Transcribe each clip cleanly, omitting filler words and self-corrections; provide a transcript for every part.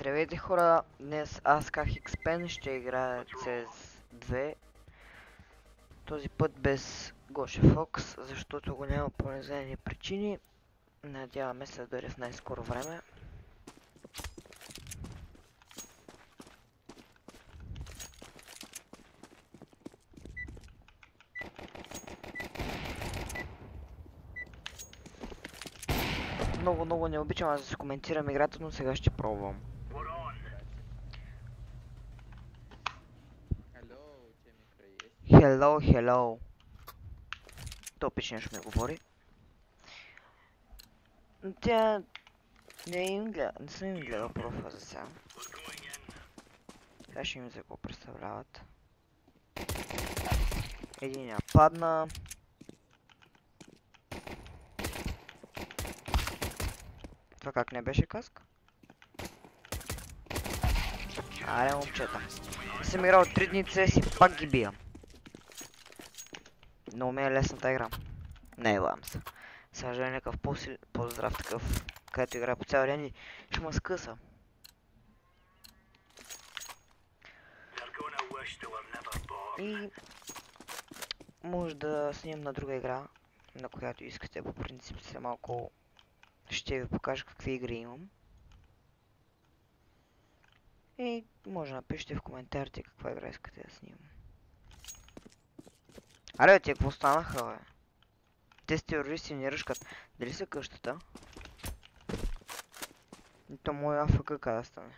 Здравейте хора, днес аз KaxXpen ще играя CS2. Този път без Гоше Фокс, защото го няма по незнайни причини. Надяваме се да дойде в най-скоро време. Много не обичам аз да се коментирам играта, но сега ще пробвам. Hello. То пиче нещо ми говори. Тя не съм им гледал профила за сега. Сега ще им за какво представляват. Единия падна. Това как не беше каска? Аре, момчета. Съм играл 3 дни CS и пак ги бия. Но ми е лесната игра. Не лам се. Сега желя някакъв по-здрав такъв, където играе по цял ден и ще ма скъса. И може да снимам на друга игра, на която искате. По принцип се малко ще ви покажа какви игри имам. И може да напишете в коментарите каква игра искате да снимам. Аре, те какво станаха, бе? Те с терористи ни ръшкат. Дали са къщата? И то моя АФК да стане.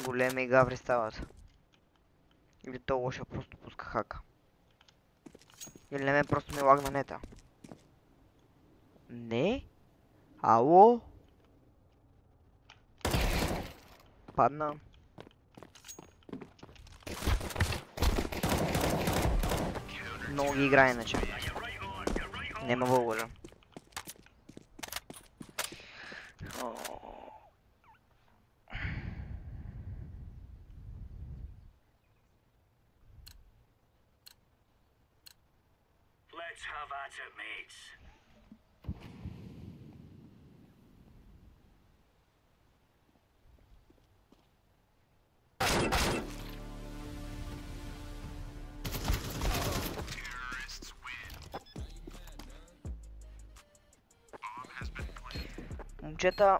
Големи гаври стават. Или то лоша просто пуска хака. Или не ме просто ми лагна нета. Не? Ало? Падна. Много ги играе иначе. Нема българа. Let's have at it, mates. Момчета,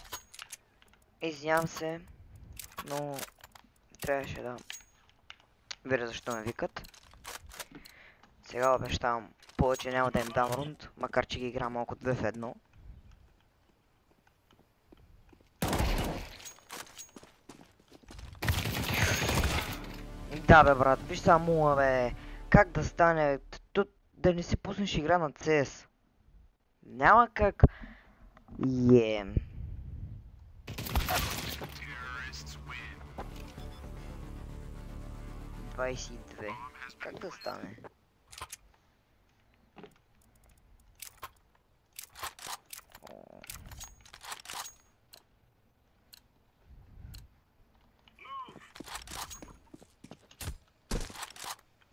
извинявам се, но трябваше да видя защо ме викат. Сега обещавам, повече няма да им дам рунд, макар че ги играм малко 2 в 1. Да бе брат, виж само бе, как да стане, да не си пуснеш игра на CS. Няма как. 22. Как да стане?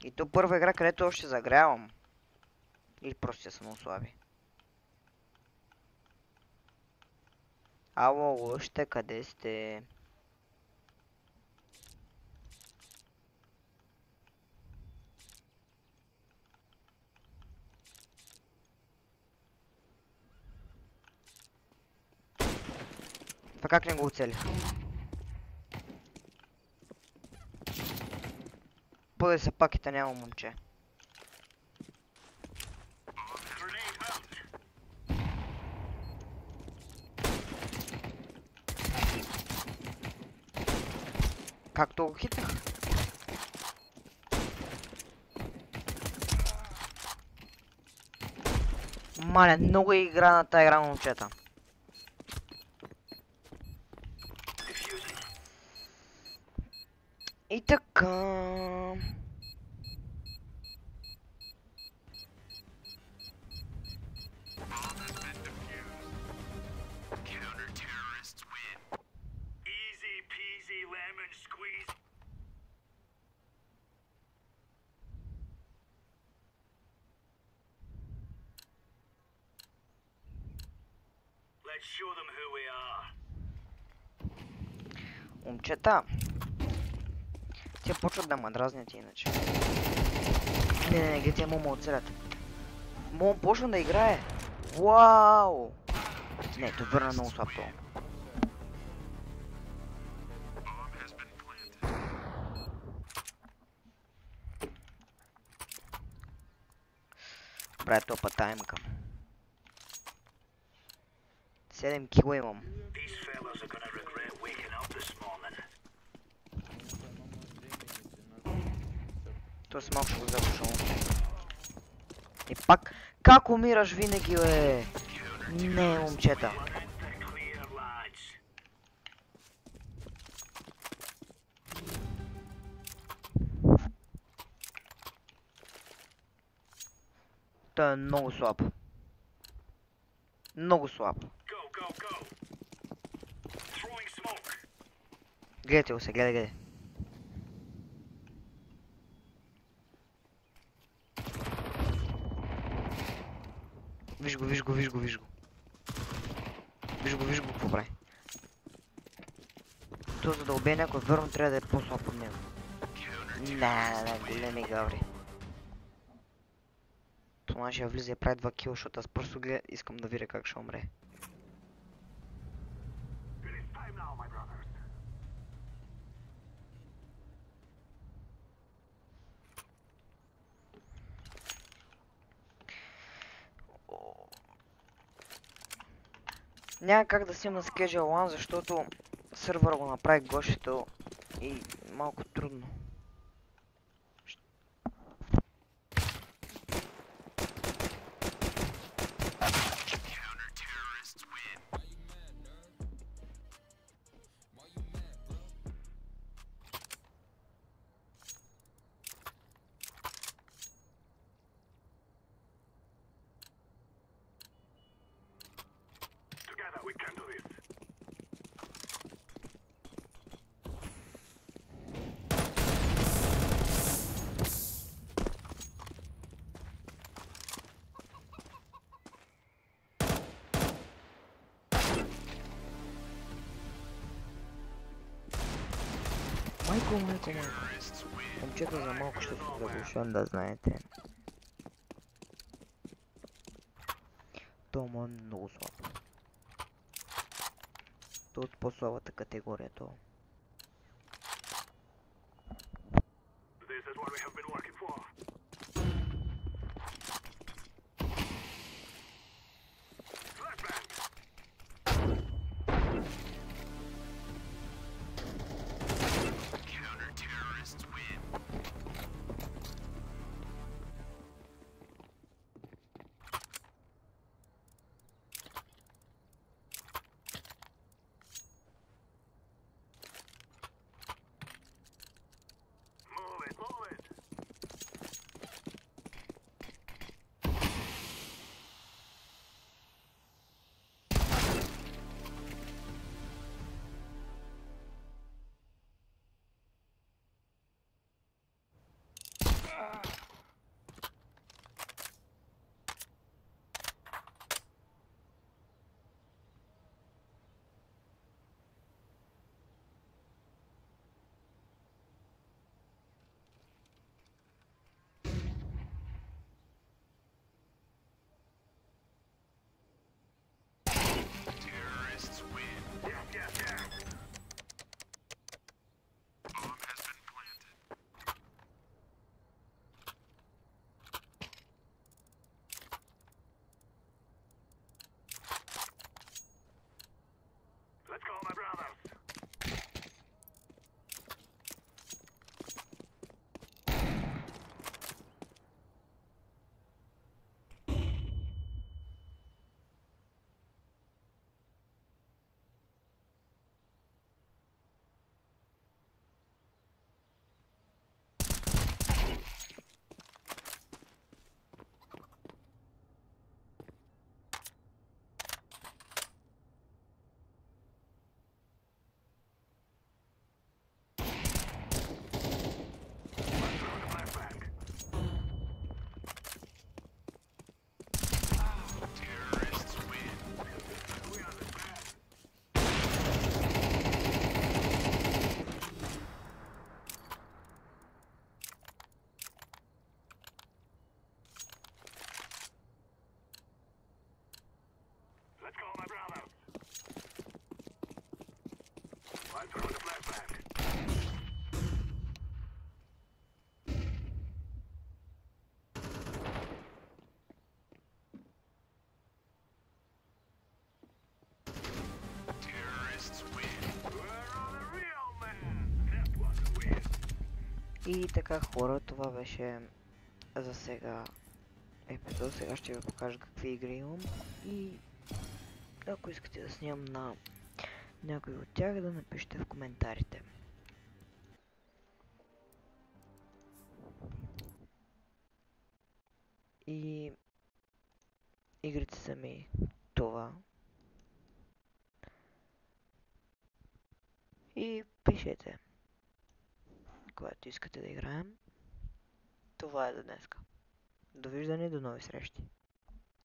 И то първа игра, където още загрявам. Или просто съм слаби. Ало, още къде сте? Това как не го оцелих? Пъде са пакета, няма момче. Както го хитнах? Маля, много е игра на тая игра, момчета. И така... Let's show them who we are. Момчета! Те почват да ме дразнят иначе. Не, ги те момо оцелят. Момо почна да играе. Вау! Не, то върна много слаб това. Правя топа таймка. 7 кило имам. These fellas are gonna regret waking up this morning. То си малко ще го запушам. И пак, как умираш винаги, бе? Не, момчета. Instant clear, lads. Той е много слаб. Много слаб. Go, go, go. Throwing smoke. Гледайте го се, гледай, гледай. Виж го, виж го, виж го, виж го. Виж го, какво прави. То за да убие някой, верно трябва да е по-слаб от него. Не, големи гаври. То нашия влиза и прави 2 кила, защото аз просто гледам, искам да видя как ще умре. It is time now, my brothers. Няма как да си има Schedule One, защото сървъра го направи гошето и малко трудно. Together we can do this. Майко. Момчета за малко ще се заглушам, да знаете. То му е много слаб. То от по-слабата категория то. This is what we have been working for. Flashbang. Counter-terrorists win. Move it, move it. И така хора, това беше за сега епизод. Сега ще ви покажа какви игри имам и ако искате да снимам на някой от тях, да напишете в коментарите. И игрите са ми това. И пишете, когато искате да играем. Това е за днеска. Довиждане, до нови срещи.